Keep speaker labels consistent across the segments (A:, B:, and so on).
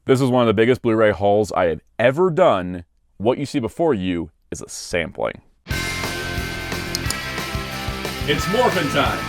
A: This is one of the biggest Blu-ray hauls I have ever done. What you see before you is a sampling.
B: It's morphin' time!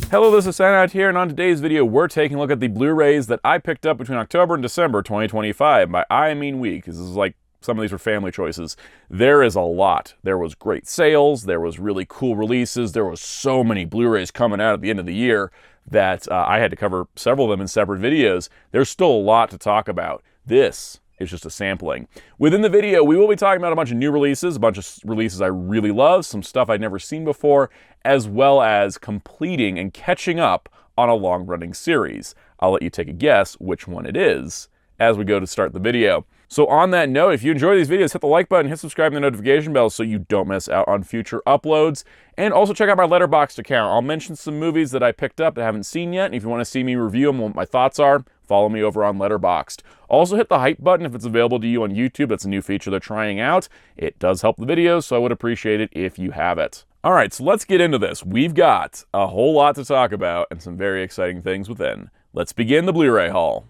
A: Hello, this is Soundout here, and on today's video, we're taking a look at the Blu-rays that I picked up between October and December 2025. By I mean we, because this is like some of these were family choices. There is a lot. There was great sales, there was really cool releases, there was so many Blu-rays coming out at the end of the year that I had to cover several of them in separate videos. There's still a lot to talk about. This is just a sampling. Within the video, we will be talking about a bunch of new releases, a bunch of releases I really love, some stuff I'd never seen before, as well as completing and catching up on a long-running series. I'll let you take a guess which one it is as we go to start the video. So on that note, if you enjoy these videos, hit the like button, hit subscribe and the notification bell so you don't miss out on future uploads. And also check out my Letterboxd account. I'll mention some movies that I picked up that I haven't seen yet. And if you want to see me review them, what my thoughts are, follow me over on Letterboxd. Also hit the hype button if it's available to you on YouTube. That's a new feature they're trying out. It does help the videos, so I would appreciate it if you have it. All right, so let's get into this. We've got a whole lot to talk about and some very exciting things within. Let's begin the Blu-ray haul.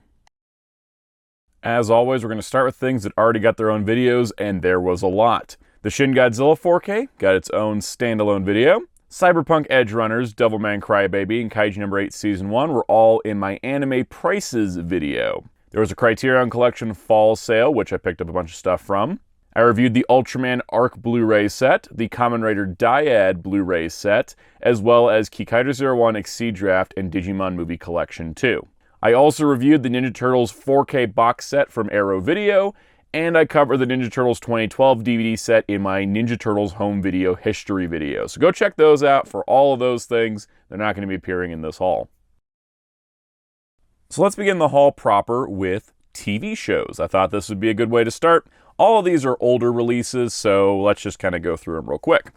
A: As always, we're going to start with things that already got their own videos, and there was a lot. The Shin Godzilla 4K got its own standalone video. Cyberpunk Edge Runners, Devilman Crybaby, and Kaiju number 8 Season 1 were all in my anime prices video. There was a Criterion Collection fall sale, which I picked up a bunch of stuff from. I reviewed the Ultraman Arc Blu-ray set, the Kamen Rider Dyad Blu-ray set, as well as Kikaider 01 Exceed Draft and Digimon Movie Collection 2. I also reviewed the Ninja Turtles 4K box set from Arrow Video, and I covered the Ninja Turtles 2012 DVD set in my Ninja Turtles home video history video. So go check those out for all of those things. They're not going to be appearing in this haul. So let's begin the haul proper with TV shows. I thought this would be a good way to start. All of these are older releases, so let's just kind of go through them real quick.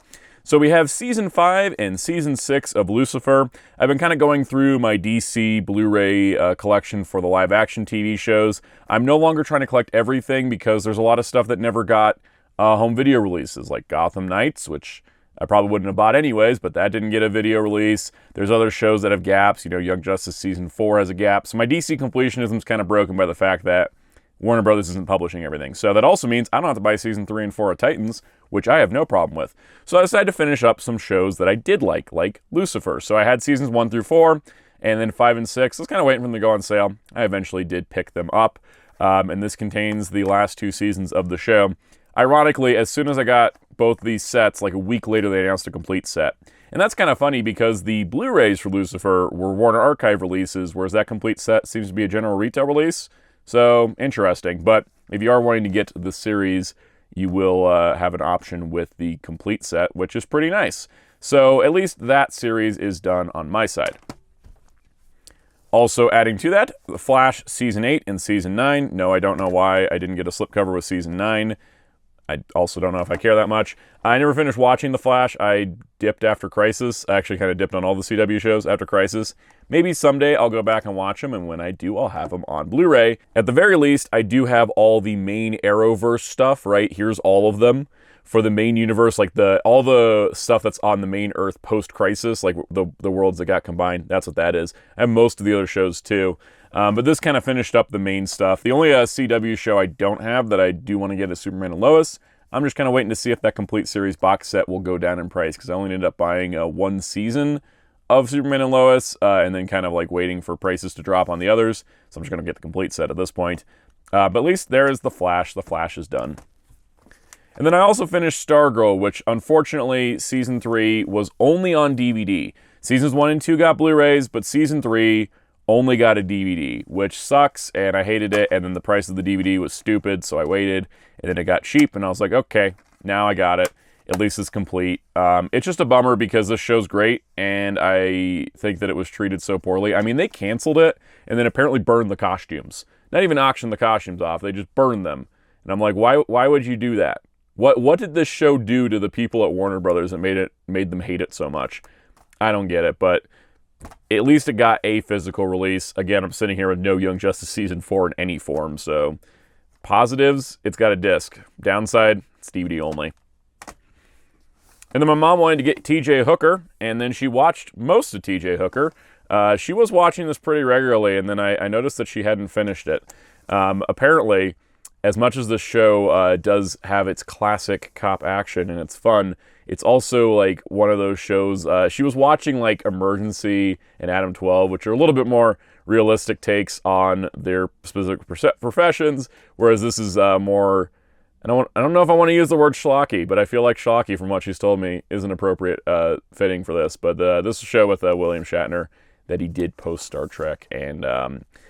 A: So we have Season 5 and Season 6 of Lucifer. I've been kind of going through my DC Blu-ray collection for the live-action TV shows. I'm no longer trying to collect everything because there's a lot of stuff that never got home video releases, like Gotham Knights, which I probably wouldn't have bought anyways, but that didn't get a video release. There's other shows that have gaps. You know, Young Justice Season 4 has a gap. So my DC completionism is kind of broken by the fact that Warner Brothers isn't publishing everything. So that also means I don't have to buy Season 3 and 4 of Titans, which I have no problem with. So I decided to finish up some shows that I did like Lucifer. So I had Seasons 1 through 4, and then 5 and 6. I was kind of waiting for them to go on sale. I eventually did pick them up, and this contains the last 2 seasons of the show. Ironically, as soon as I got both these sets, like a week later, they announced a complete set. And that's kind of funny because the Blu-rays for Lucifer were Warner Archive releases, whereas that complete set seems to be a general retail release. So, interesting. But if you are wanting to get the series, you will have an option with the complete set, which is pretty nice. So, at least that series is done on my side. Also adding to that, The Flash Season 8 and Season 9. No, I don't know why I didn't get a slipcover with Season 9. I also don't know if I care that much. I never finished watching The Flash. I dipped after Crisis. I actually kind of dipped on all the CW shows after Crisis. Maybe someday I'll go back and watch them, and when I do, I'll have them on Blu-ray. At the very least, I do have all the main Arrowverse stuff, right? Here's all of them for the main universe, like all the stuff that's on the main Earth post-Crisis, like the worlds that got combined. That's what that is. I have most of the other shows, too. But this kind of finished up the main stuff. The only CW show I don't have that I do want to get is Superman and Lois. I'm just kind of waiting to see if that complete series box set will go down in price, because I only ended up buying one season of Superman and Lois, and then kind of like waiting for prices to drop on the others. So I'm just going to get the complete set at this point. But at least there is The Flash. The Flash is done. And then I also finished Stargirl, which unfortunately Season 3 was only on DVD. Seasons 1 and 2 got Blu-rays, but Season 3 only got a DVD, which sucks, and I hated it, and then the price of the DVD was stupid, so I waited, and then it got cheap, and I was like, okay, now I got it. At least it's complete. It's just a bummer because this show's great, and I think that it was treated so poorly. I mean, they canceled it, and then apparently burned the costumes. Not even auctioned the costumes off, they just burned them. And I'm like, why would you do that? What did this show do to the people at Warner Brothers that made them hate it so much? I don't get it, but at least it got a physical release. Again, I'm sitting here with no Young Justice Season 4 in any form, so positives, it's got a disc. Downside, it's DVD only. And then my mom wanted to get TJ Hooker, and then she watched most of TJ Hooker. She was watching this pretty regularly, and then I noticed that she hadn't finished it. Apparently, as much as this show does have its classic cop action and it's fun, it's also like one of those shows. She was watching like Emergency and Adam 12, which are a little bit more realistic takes on their specific professions, whereas this is more. I don't know if I want to use the word schlocky, but I feel like schlocky, from what she's told me, isn't appropriate fitting for this. But this is a show with William Shatner that he did post Star Trek, and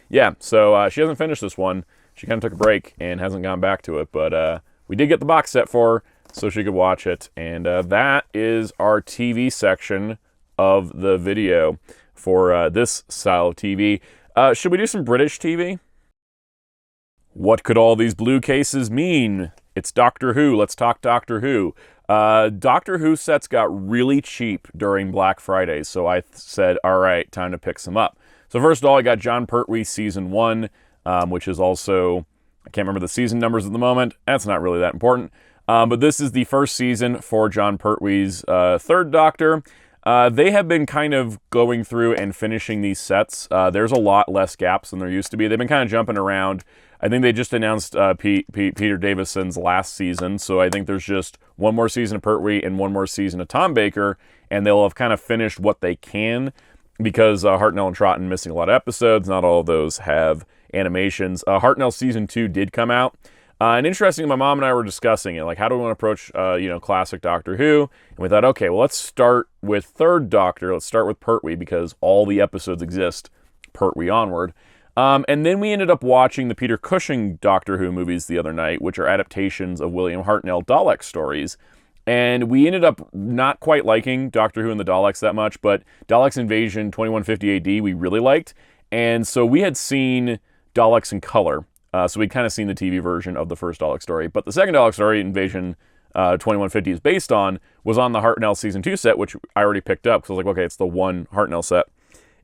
A: yeah, so she hasn't finished this one. She kind of took a break and hasn't gone back to it, but we did get the box set for her so she could watch it, and that is our TV section of the video for this style of TV. Should we do some British TV? What could all these blue cases mean? It's Doctor Who. Let's talk Doctor Who. Doctor Who sets got really cheap during Black Friday, so I said, all right, time to pick some up. So first of all, I got Jon Pertwee Season 1, which is also, I can't remember the season numbers at the moment. That's not really that important. But this is the first season for Jon Pertwee's third Doctor. They have been kind of going through and finishing these sets. There's a lot less gaps than there used to be. They've been kind of jumping around. I think they just announced Peter Davison's last season, so I think there's just one more season of Pertwee and one more season of Tom Baker, and they'll have kind of finished what they can, because Hartnell and Troughton missing a lot of episodes. Not all of those have animations. Hartnell Season 2 did come out. And interestingly, my mom and I were discussing it, like, how do we want to approach, classic Doctor Who? And we thought, okay, well, let's start with Third Doctor. Let's start with Pertwee, because all the episodes exist Pertwee onward. And then we ended up watching the Peter Cushing Doctor Who movies the other night, which are adaptations of William Hartnell Dalek stories. And we ended up not quite liking Doctor Who and the Daleks that much, but Daleks Invasion 2150 AD we really liked. And so we had seen Daleks in color. So we'd kind of seen the TV version of the first Dalek story. But the second Dalek story, Invasion 2150 is based on, was on the Hartnell Season 2 set, which I already picked up. So I was like, okay, it's the one Hartnell set.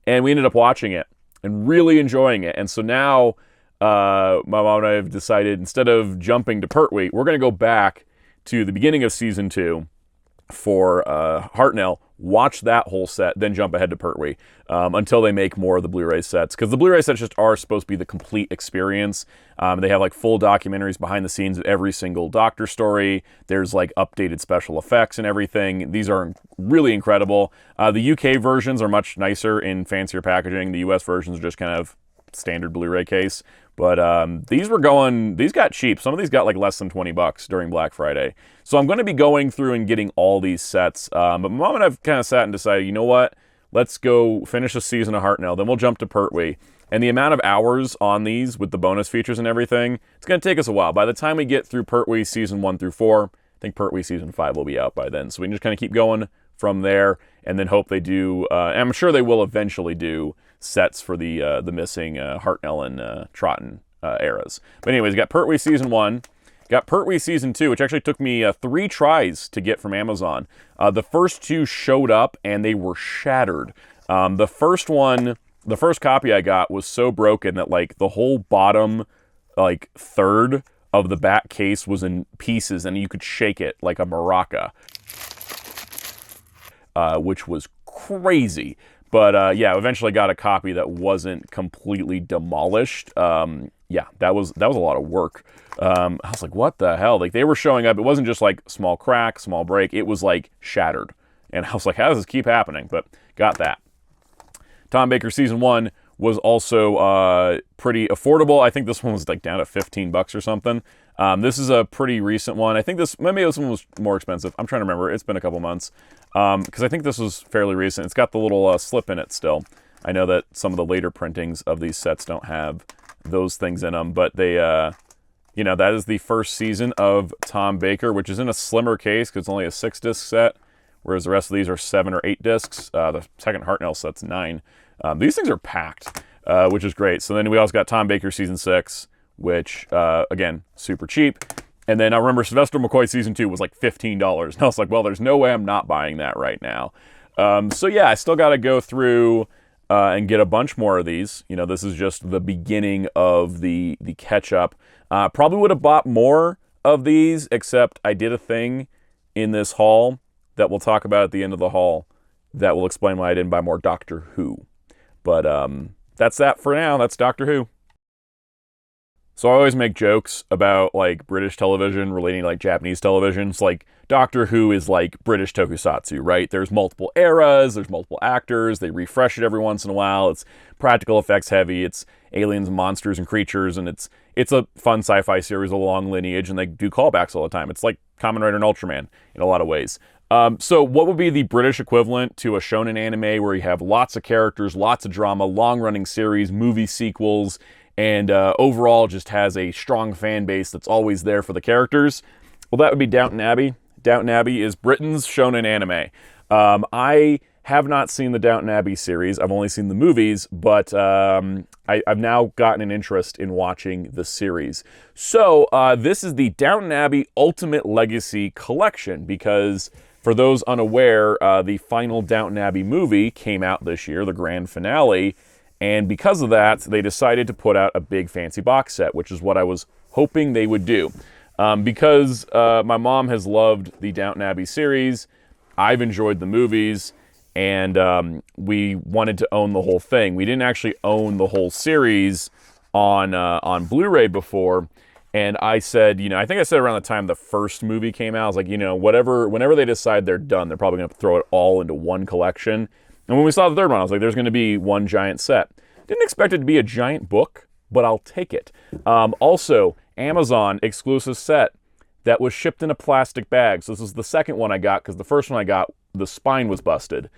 A: And we ended up watching it and really enjoying it. And so now my mom and I have decided, instead of jumping to Pertwee, we're going to go back to the beginning of Season 2 for Hartnell, watch that whole set, then jump ahead to Pertwee until they make more of the Blu-ray sets. Because the Blu-ray sets just are supposed to be the complete experience. They have like full documentaries behind the scenes of every single Doctor story. There's like updated special effects and everything. These are really incredible. The UK versions are much nicer in fancier packaging. The US versions are just kind of standard Blu-ray case. But these got cheap. Some of these got like less than $20 during Black Friday. So I'm going to be going through and getting all these sets. But my mom and I have kind of sat and decided, you know what? Let's go finish a season of Hartnell. Then we'll jump to Pertwee. And the amount of hours on these with the bonus features and everything, it's going to take us a while. By the time we get through Pertwee Season 1 through 4, I think Pertwee Season 5 will be out by then. So we can just kind of keep going from there and then hope they do. And I'm sure they will eventually do sets for the missing Hartnell and Troughton eras. But anyways, got Pertwee Season 1, got Pertwee Season 2, which actually took me 3 tries to get from Amazon. The first 2 showed up and they were shattered. The first copy I got was so broken that like the whole bottom like third of the back case was in pieces and you could shake it like a maraca, which was crazy. But yeah, eventually got a copy that wasn't completely demolished. Yeah, that was a lot of work. I was like, what the hell? Like, they were showing up. It wasn't just like small crack, small break. It was like shattered. And I was like, how does this keep happening? But got that. Tom Baker Season 1 was also pretty affordable. I think this one was like down to $15 or something. This is a pretty recent one. I think maybe this one was more expensive. I'm trying to remember. It's been a couple months. Because I think this was fairly recent. It's got the little slip in it still. I know that some of the later printings of these sets don't have those things in them, but they, that is the first season of Tom Baker, which is in a slimmer case because it's only a 6-disc set, whereas the rest of these are 7 or 8 discs. The second Hartnell set's 9. These things are packed, which is great. So then we also got Tom Baker Season 6, which, again, super cheap. And then I remember Sylvester McCoy Season 2 was like $15. And I was like, well, there's no way I'm not buying that right now. So yeah, I still got to go through and get a bunch more of these. This is just the beginning of the catch-up. Probably would have bought more of these, except I did a thing in this haul that we'll talk about at the end of the haul that will explain why I didn't buy more Doctor Who. But that's that for now. That's Doctor Who. So I always make jokes about like British television relating to like Japanese television. It's like Doctor Who is like British tokusatsu, right? There's multiple eras, there's multiple actors, they refresh it every once in a while. It's practical effects heavy, it's aliens and monsters and creatures, and it's a fun sci-fi series, a long lineage, and they do callbacks all the time. It's like Kamen Rider and Ultraman in a lot of ways. So what would be the British equivalent to a shonen anime where you have lots of characters, lots of drama, long-running series, movie sequels, and overall just has a strong fan base that's always there for the characters? Well, that would be Downton Abbey. Downton Abbey is Britain's shonen anime. I have not seen the Downton Abbey series. I've only seen the movies, but I've now gotten an interest in watching the series. So this is the Downton Abbey Ultimate Legacy Collection, because for those unaware, the final Downton Abbey movie came out this year, the grand finale, and because of that, they decided to put out a big fancy box set, which is what I was hoping they would do. Because my mom has loved the Downton Abbey series, I've enjoyed the movies, and we wanted to own the whole thing. We didn't actually own the whole series on Blu-ray before, and I said, I think I said around the time the first movie came out, I was like, whenever they decide they're done, they're probably going to throw it all into one collection. And when we saw the third one, I was like, there's going to be one giant set. Didn't expect it to be a giant book, but I'll take it. Also, Amazon exclusive set that was shipped in a plastic bag. So this is the second one I got, because the first one I got, the spine was busted.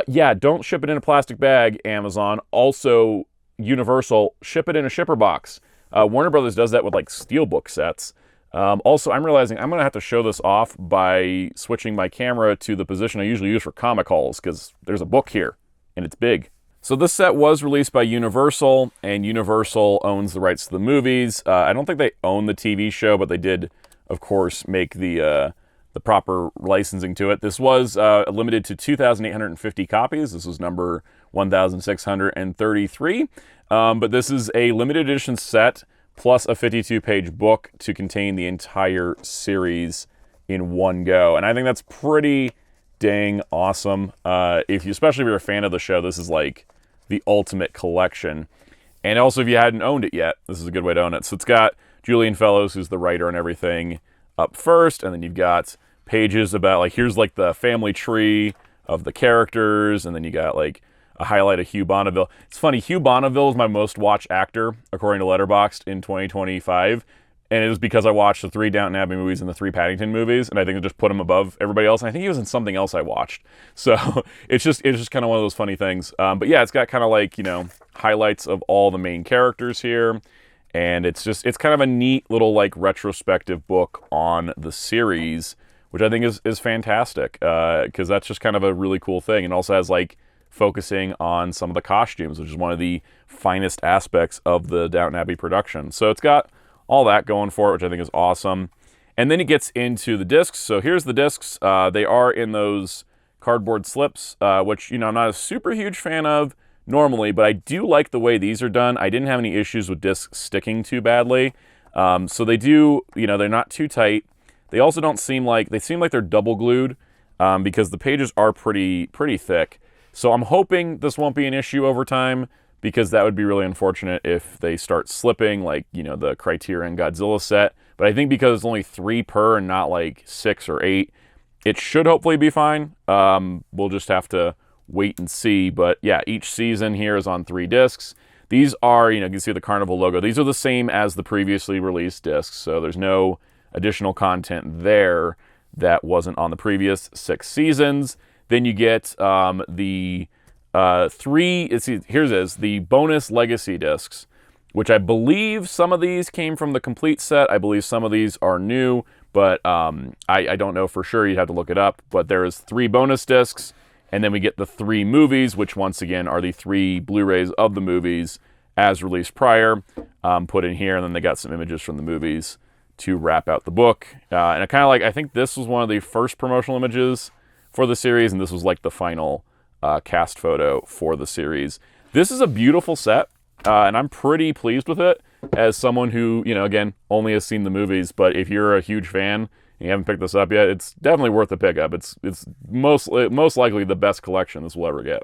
A: Yeah, don't ship it in a plastic bag, Amazon. Also, Universal, ship it in a shipper box. Warner Brothers does that with like steelbook sets. Also, I'm realizing I'm going to have to show this off by switching my camera to the position I usually use for comic hauls, because there's a book here, and it's big. So this set was released by Universal, and Universal owns the rights to the movies. I don't think they own the TV show, but they did, of course, make the proper licensing to it. This was limited to 2,850 copies. This was number 1,633. But this is a limited edition set, plus a 52-page book to contain the entire series in one go. And I think that's pretty dang awesome. Especially if you're a fan of the show, this is like the ultimate collection. And also, if you hadn't owned it yet, this is a good way to own it. So it's got Julian Fellows, who's the writer and everything, up first, and then you've got pages about, like, here's like the family tree of the characters, and then you got like a highlight of Hugh Bonneville. It's funny, Hugh Bonneville is my most watched actor, according to Letterboxd, in 2025, and it was because I watched the 3 Downton Abbey movies and the 3 Paddington movies, and I think it just put him above everybody else, and I think he was in something else I watched. So it's just kind of one of those funny things. But yeah, it's got kind of like, highlights of all the main characters here, and it's kind of a neat little like retrospective book on the series, which I think is fantastic, because that's just kind of a really cool thing. And also has like focusing on some of the costumes, which is one of the finest aspects of the Downton Abbey production. So it's got all that going for it, which I think is awesome. And then it gets into the discs. So here's the discs. They are in those cardboard slips, which, I'm not a super huge fan of normally, but I do like the way these are done. I didn't have any issues with discs sticking too badly. So they do, they're not too tight. They also don't seem like they're double glued, because the pages are pretty thick. So I'm hoping this won't be an issue over time, because that would be really unfortunate if they start slipping, like, the Criterion Godzilla set. But I think because it's only 3 per and not like 6 or 8, it should hopefully be fine. We'll just have to wait and see. But yeah, each season here is on 3 discs. These are, you can see the Carnival logo. These are the same as the previously released discs, so there's no additional content there that wasn't on the previous 6 seasons. Then you get the 3, the bonus legacy discs, which I believe some of these came from the complete set. I believe some of these are new, but I don't know for sure. You'd have to look it up. But there is 3 bonus discs, and then we get the 3 movies, which once again are the 3 Blu-rays of the movies as released prior, put in here, and then they got some images from the movies to wrap out the book. And I think this was one of the first promotional images for the series, and this was like the final cast photo for the series. This is a beautiful set, and I'm pretty pleased with it as someone who, again, only has seen the movies, but if you're a huge fan and you haven't picked this up yet, it's definitely worth the pickup. It's most likely the best collection this will ever get.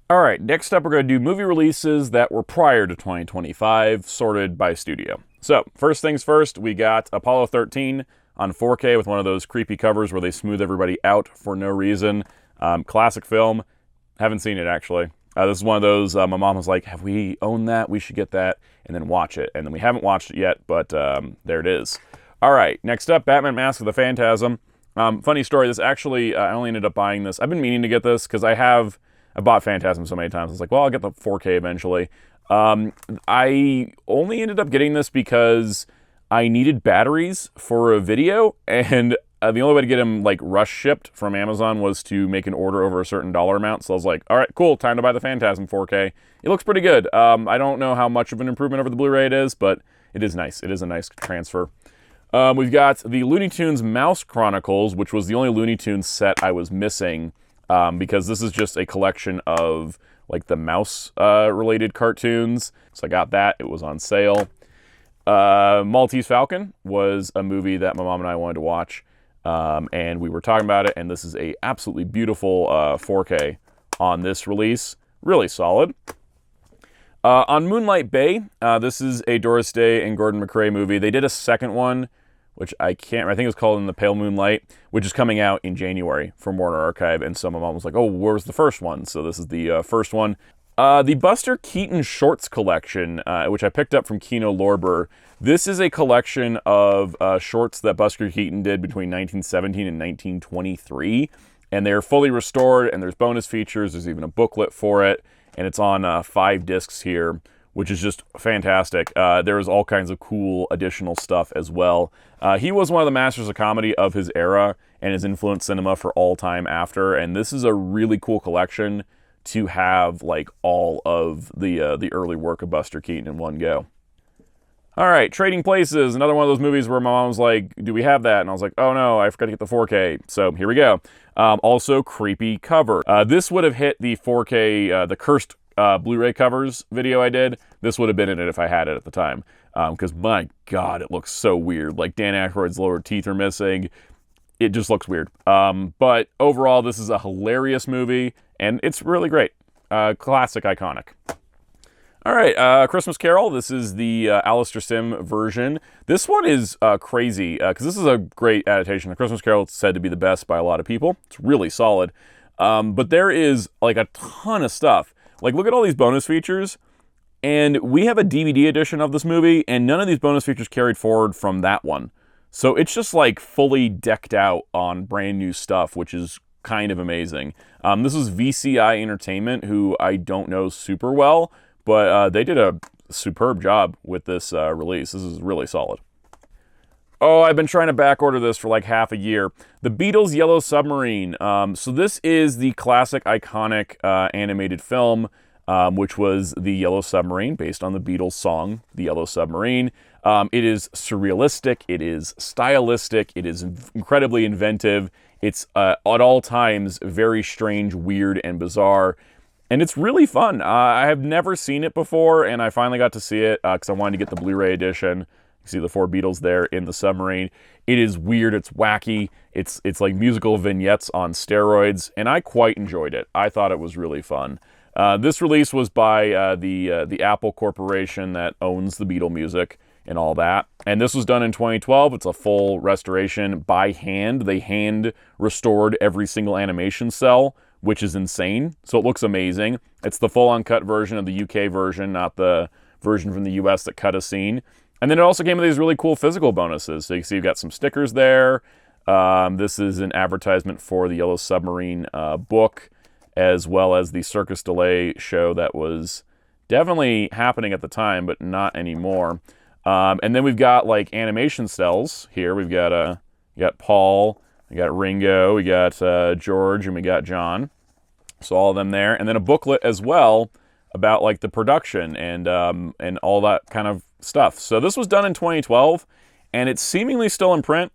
A: All right, next up we're going to do movie releases that were prior to 2025, sorted by studio. So, first things first, we got Apollo 13 on 4K with one of those creepy covers where they smooth everybody out for no reason. Classic film. Haven't seen it, actually. This is one of those, my mom was like, have we owned that? We should get that and then watch it. And then we haven't watched it yet, but there it is. All right, next up, Batman Mask of the Phantasm. Funny story, this actually, I only ended up buying this. I've been meaning to get this because I bought Phantasm so many times. I was like, well, I'll get the 4K eventually. I only ended up getting this because I needed batteries for a video, and the only way to get them like rush shipped from Amazon was to make an order over a certain dollar amount. So I was like, all right, cool, time to buy the Phantasm 4K. It looks pretty good. I don't know how much of an improvement over the Blu-ray it is, but it is nice. It is a nice transfer. We've got the Looney Tunes Mouse Chronicles, which was the only Looney Tunes set I was missing. Because this is just a collection of like the mouse related cartoons. So I got that. It was on sale. Maltese Falcon was a movie that my mom and I wanted to watch. And we were talking about it. And this is a absolutely beautiful 4K on this release. Really solid. On Moonlight Bay, this is a Doris Day and Gordon McRae movie. They did a second one, which I think it's called In the Pale Moonlight, which is coming out in January from Warner Archive. And so my mom was like, oh, where was the first one? So this is the first one. The Buster Keaton Shorts Collection, which I picked up from Kino Lorber. This is a collection of shorts that Buster Keaton did between 1917 and 1923. And they're fully restored, and there's bonus features. There's even a booklet for it. And it's on 5 discs here, which is just fantastic. There's all kinds of cool additional stuff as well. He was one of the masters of comedy of his era and has influenced cinema for all time after. And this is a really cool collection to have like all of the early work of Buster Keaton in one go. All right, Trading Places, another one of those movies where my mom was like, do we have that? And I was like, oh no, I forgot to get the 4K. So here we go. Also, creepy cover. This would have hit the 4K, the cursed Blu-ray covers video I did. This would have been in it if I had it at the time. Because my God, it looks so weird. Like Dan Aykroyd's lower teeth are missing. It just looks weird. But overall, this is a hilarious movie, and it's really great. Classic, iconic. All right, Christmas Carol. This is the Alistair Sim version. This one is crazy because this is a great adaptation. The Christmas Carol is said to be the best by a lot of people. It's really solid. But there is like a ton of stuff. Like, look at all these bonus features. And we have a DVD edition of this movie, and none of these bonus features carried forward from that one. So it's just like fully decked out on brand new stuff, which is kind of amazing. This is VCI Entertainment, who I don't know super well, but they did a superb job with this release. This is really solid. Oh, I've been trying to back order this for like half a year. The Beatles' Yellow Submarine. So this is the classic, iconic animated film, which was The Yellow Submarine, based on the Beatles song, The Yellow Submarine. It is surrealistic, it is stylistic, it is incredibly inventive. It's, at all times, very strange, weird, and bizarre. And it's really fun. I have never seen it before, and I finally got to see it because I wanted to get the Blu-ray edition. You see the 4 Beatles there in the submarine. It is weird, it's wacky, it's like musical vignettes on steroids, and I quite enjoyed it. I thought it was really fun. This release was by the Apple Corporation that owns the Beatle music and all that. And this was done in 2012. It's a full restoration by hand. They hand restored every single animation cell, which is insane. So it looks amazing. It's the full uncut version of the UK version, not the version from the US that cut a scene. And then it also came with these really cool physical bonuses. So you can see you've got some stickers there. This is an advertisement for the Yellow Submarine book, as well as the Circus Delay show that was definitely happening at the time, but not anymore. And then we've got like animation cells here. We've got we got Paul, we got Ringo, we got George, and we got John. So all of them there, and then a booklet as well about like the production and all that kind of stuff. So this was done in 2012, and it's seemingly still in print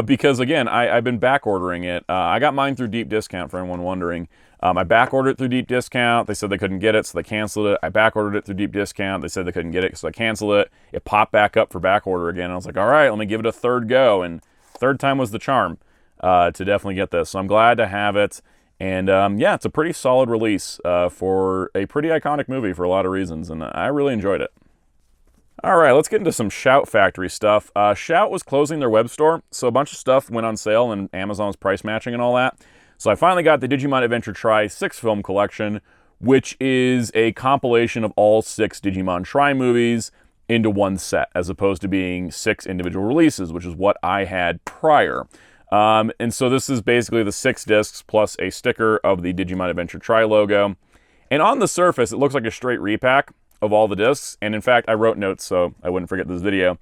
A: because again, I've been back ordering it. I got mine through deep discount for anyone wondering. I back ordered it through deep discount. They said they couldn't get it, so they canceled it. I back ordered it through deep discount. They said they couldn't get it, so I canceled it. It popped back up for back order again. I was like, all right, let me give it a third go. And third time was the charm to definitely get this. So I'm glad to have it. And yeah, it's a pretty solid release for a pretty iconic movie for a lot of reasons, and I really enjoyed it. All right, let's get into some Shout Factory stuff. Shout was closing their web store, so a bunch of stuff went on sale, and Amazon was price matching and all that. So I finally got the Digimon Adventure Tri 6-film collection, which is a compilation of all 6 Digimon Tri movies into one set, as opposed to being 6 individual releases, which is what I had prior. And so this is basically the 6 discs plus a sticker of the Digimon Adventure Tri logo. And on the surface, it looks like a straight repack of all the discs. And in fact, I wrote notes so I wouldn't forget this video.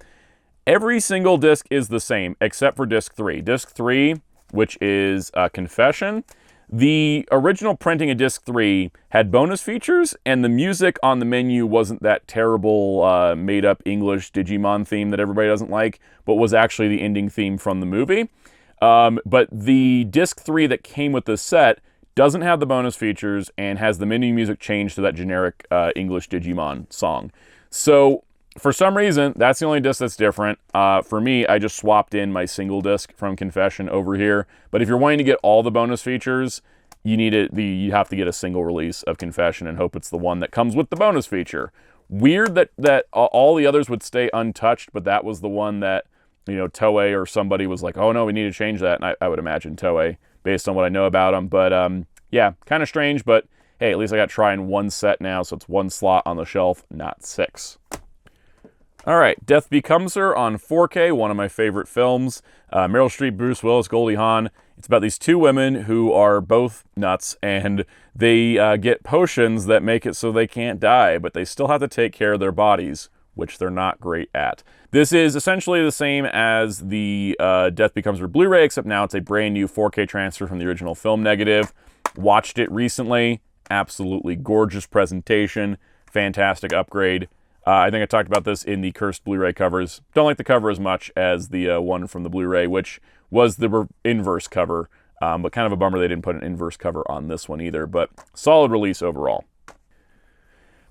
A: Every single disc is the same, except for disc 3. Disc 3, which is Confession. The original printing of disc 3 had bonus features, and the music on the menu wasn't that terrible made-up English Digimon theme that everybody doesn't like, but was actually the ending theme from the movie. But the disc 3 that came with the set doesn't have the bonus features and has the menu music changed to that generic English Digimon song. So for some reason, that's the only disc that's different. For me, I just swapped in my single disc from Confession over here. But if you're wanting to get all the bonus features, you have to get a single release of Confession and hope it's the one that comes with the bonus feature. Weird that all the others would stay untouched, but that was the one that, you know, Toei or somebody was like, oh no, we need to change that. And I would imagine Toei, based on what I know about them. But yeah, kind of strange, but hey, at least I got Tri in one set now, so it's one slot on the shelf, not 6. All right, Death Becomes Her on 4K, one of my favorite films. Meryl Streep, Bruce Willis, Goldie Hawn. It's about these 2 women who are both nuts, and they get potions that make it so they can't die, but they still have to take care of their bodies, which they're not great at. This is essentially the same as the Death Becomes Her Blu-ray, except now it's a brand new 4K transfer from the original film negative. Watched it recently. Absolutely gorgeous presentation. Fantastic upgrade. I think I talked about this in the cursed Blu-ray covers. Don't like the cover as much as the one from the Blu-ray, which was the inverse cover. But kind of a bummer they didn't put an inverse cover on this one either. But solid release overall.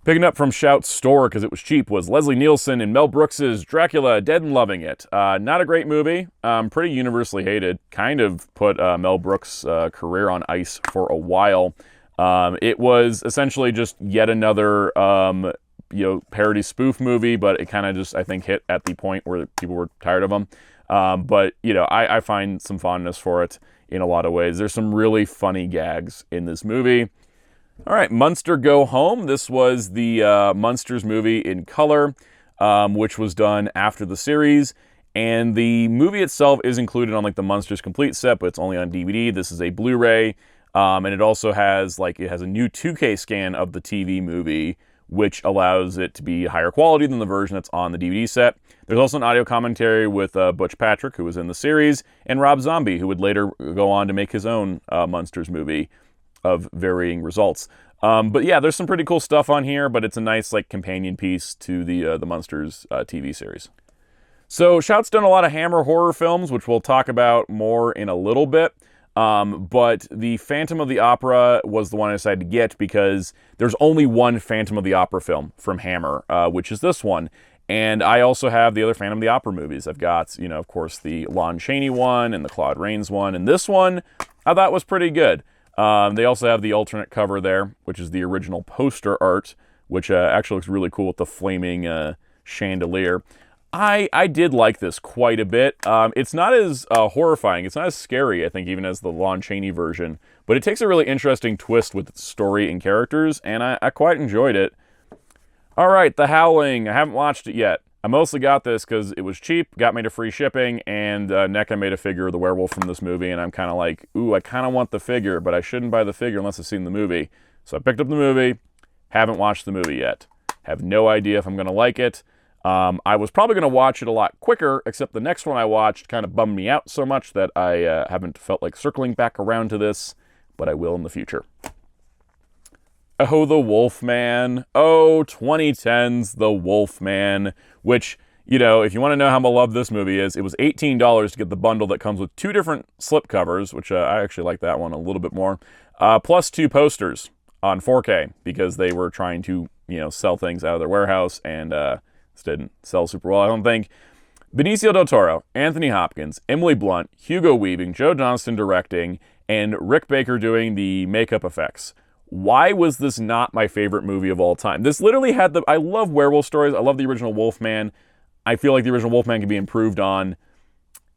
A: Picking up from Shout's store because it was cheap was Leslie Nielsen and Mel Brooks's Dracula, Dead and Loving It. Not a great movie, pretty universally hated. Kind of put Mel Brooks' career on ice for a while. It was essentially just yet another parody spoof movie, but it kind of just, I think, hit at the point where people were tired of them. But, you know, I find some fondness for it in a lot of ways. There's some really funny gags in this movie. All right, Munster Go Home. This was the Munsters movie in color, which was done after the series. And the movie itself is included on like the Munsters Complete set, but it's only on DVD. This is a Blu-ray. And it also has a new 2K scan of the TV movie, which allows it to be higher quality than the version that's on the DVD set. There's also an audio commentary with Butch Patrick, who was in the series, and Rob Zombie, who would later go on to make his own Munsters movie of varying results. But yeah, there's some pretty cool stuff on here, but it's a nice like companion piece to the Munsters TV series. So Shout's done a lot of Hammer horror films, which we'll talk about more in a little bit. But the Phantom of the Opera was the one I decided to get because there's only one Phantom of the Opera film from Hammer, which is this one. And I also have the other Phantom of the Opera movies. I've got, you know, of course, the Lon Chaney one and the Claude Rains one. And this one I thought was pretty good. They also have the alternate cover there, which is the original poster art, which actually looks really cool with the flaming chandelier. I did like this quite a bit. It's not as horrifying. It's not as scary, I think, even as the Lon Chaney version. But it takes a really interesting twist with its story and characters, and I quite enjoyed it. All right, The Howling. I haven't watched it yet. I mostly got this because it was cheap, got me to free shipping, and NECA made a figure of the werewolf from this movie, and I'm kind of like, ooh, I kind of want the figure, but I shouldn't buy the figure unless I've seen the movie. So I picked up the movie, haven't watched the movie yet. Have no idea if I'm going to like it. I was probably going to watch it a lot quicker, except the next one I watched kind of bummed me out so much that I haven't felt like circling back around to this, but I will in the future. Oh, The Wolfman. Oh, 2010's The Wolfman, which, you know, if you want to know how beloved this movie is, it was $18 to get the bundle that comes with 2 different slipcovers, which I actually like that one a little bit more. plus 2 posters on 4K because they were trying to, sell things out of their warehouse, and this didn't sell super well, I don't think. Benicio del Toro, Anthony Hopkins, Emily Blunt, Hugo Weaving, Joe Johnston directing, and Rick Baker doing the makeup effects. Why was this not my favorite movie of all time? This literally had I love werewolf stories. I love the original Wolfman. I feel like the original Wolfman can be improved on.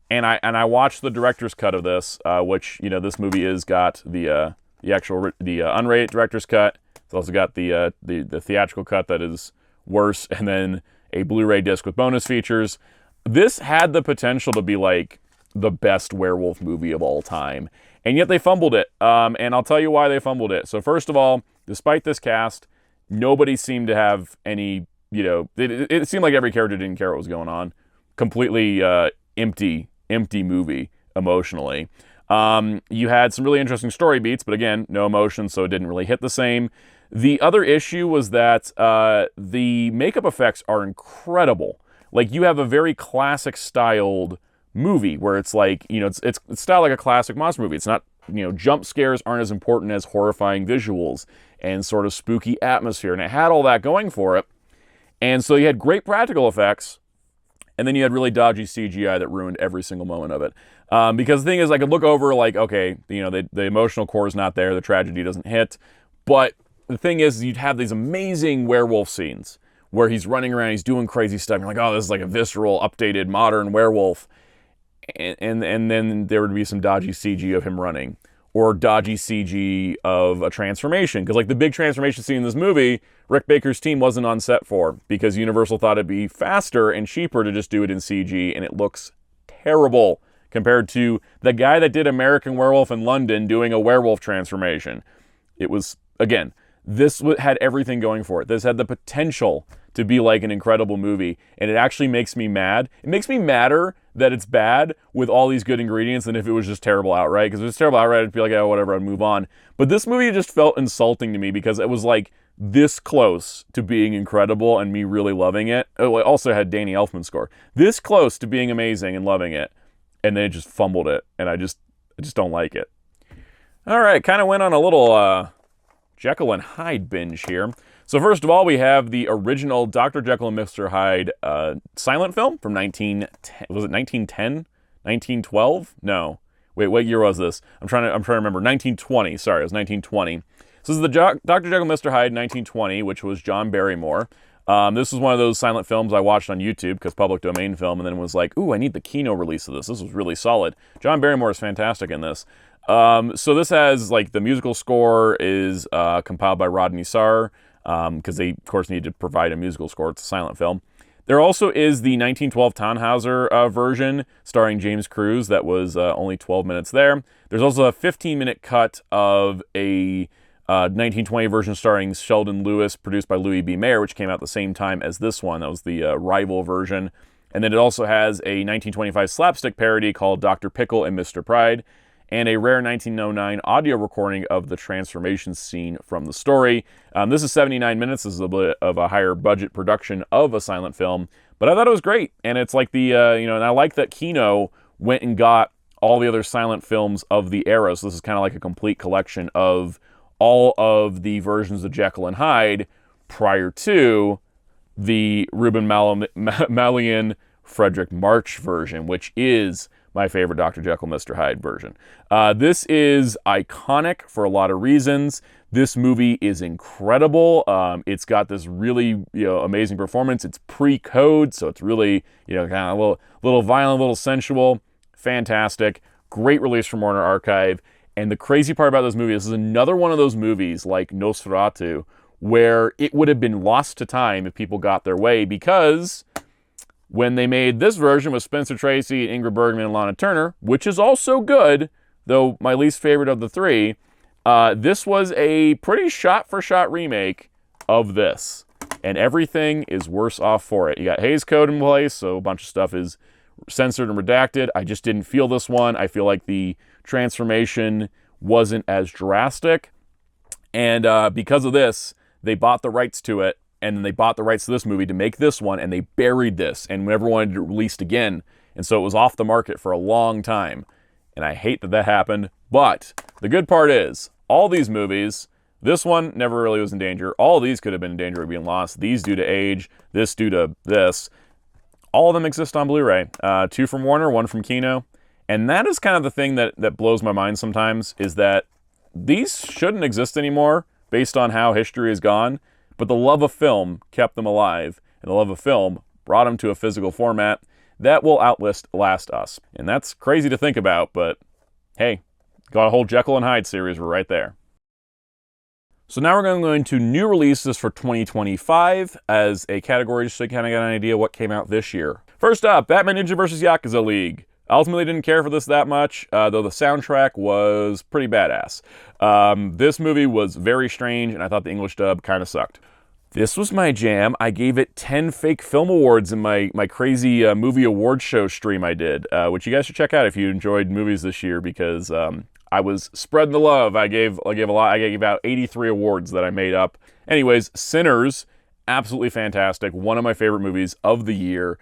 A: And I watched the director's cut of this, which, this movie is got the unrated director's cut. It's also got the theatrical cut that is worse, and then a Blu-ray disc with bonus features. This had the potential to be like the best werewolf movie of all time, and yet they fumbled it. And I'll tell you why they fumbled it. So first of all, despite this cast, nobody seemed to have any, it seemed like every character didn't care what was going on. Completely empty movie emotionally. You had some really interesting story beats, but again, no emotion, so it didn't really hit the same. The other issue was that the makeup effects are incredible. Like, you have a very classic styled movie where it's like, it's styled like a classic monster movie. It's not, jump scares aren't as important as horrifying visuals and sort of spooky atmosphere. And it had all that going for it. And so you had great practical effects, and then you had really dodgy CGI that ruined every single moment of it. Because the thing is, I could look over like, okay, the emotional core is not there, the tragedy doesn't hit. But the thing is, you'd have these amazing werewolf scenes where he's running around, he's doing crazy stuff. You're like, oh, this is like a visceral, updated, modern werewolf. And then there would be some dodgy CG of him running, or dodgy CG of a transformation. Because like the big transformation scene in this movie, Rick Baker's team wasn't on set for, because Universal thought it'd be faster and cheaper to just do it in CG, and it looks terrible compared to the guy that did American Werewolf in London doing a werewolf transformation. It was, again, this had everything going for it. This had the potential to be like an incredible movie, and it actually makes me mad. It makes me madder that it's bad with all these good ingredients than if it was just terrible outright. Because if it was terrible outright, I'd be like, oh, whatever, I'd move on. But this movie just felt insulting to me because it was like this close to being incredible and me really loving it. Oh, it also had Danny Elfman's score. This close to being amazing and loving it, and then it just fumbled it, and I just don't like it. All right, kind of went on a little Jekyll and Hyde binge here. So first of all, we have the original Dr. Jekyll and Mr. Hyde silent film from 1910. Was it 1910? 1912? No. Wait, what year was this? I'm trying to remember. 1920. Sorry, it was 1920. So this is the Dr. Jekyll and Mr. Hyde 1920, which was John Barrymore. This was one of those silent films I watched on YouTube because public domain film, and then was like, ooh, I need the Kino release of this. This was really solid. John Barrymore is fantastic in this. So this has, like, the musical score is compiled by Rodney Sarr, because they, of course, need to provide a musical score. It's a silent film. There also is the 1912 Tannhauser version starring James Cruz that was only 12 minutes there. There's also a 15-minute cut of a 1920 version starring Sheldon Lewis, produced by Louis B. Mayer, which came out the same time as this one. That was the rival version. And then it also has a 1925 slapstick parody called Dr. Pickle and Mr. Pride, and a rare 1909 audio recording of the transformation scene from the story. This is 79 minutes. This is a bit of a higher budget production of a silent film, but I thought it was great. And it's like the, and I like that Kino went and got all the other silent films of the era. So this is kind of like a complete collection of all of the versions of Jekyll and Hyde prior to the Ruben Mallian Frederick March version, which is my favorite Dr. Jekyll, Mr. Hyde version. This is iconic for a lot of reasons. This movie is incredible. It's got this really, amazing performance. It's pre-code, so it's really, kind of a little violent, a little sensual. Fantastic. Great release from Warner Archive. And the crazy part about this movie, this is another one of those movies like Nosferatu, where it would have been lost to time if people got their way, because when they made this version with Spencer Tracy, Ingrid Bergman, and Lana Turner, which is also good, though my least favorite of the three, this was a pretty shot-for-shot remake of this. And everything is worse off for it. You got Hays Code in place, so a bunch of stuff is censored and redacted. I just didn't feel this one. I feel like the transformation wasn't as drastic. And because of this, they bought the rights to it. And then they bought the rights to this movie to make this one, and they buried this and never wanted it released again. And so it was off the market for a long time. And I hate that that happened. But the good part is, all these movies, this one never really was in danger. All of these could have been in danger of being lost. These due to age, this due to this. All of them exist on Blu-ray. 2 from Warner, 1 from Kino. And that is kind of the thing that blows my mind sometimes, is that these shouldn't exist anymore based on how history has gone, but the love of film kept them alive, and the love of film brought them to a physical format that will outlast us. And that's crazy to think about, but hey, got a whole Jekyll and Hyde series right there. So now we're going to go into new releases for 2025 as a category, just so you kind of get an idea what came out this year. First up, Batman Ninja vs. Yakuza League. I ultimately didn't care for this that much, though the soundtrack was pretty badass. This movie was very strange, and I thought the English dub kind of sucked. This was my jam. I gave it 10 fake film awards in my crazy movie award show stream I did, which you guys should check out if you enjoyed movies this year, because I was spreading the love. I gave a lot. I gave out 83 awards that I made up. Anyways, Sinners, absolutely fantastic. One of my favorite movies of the year.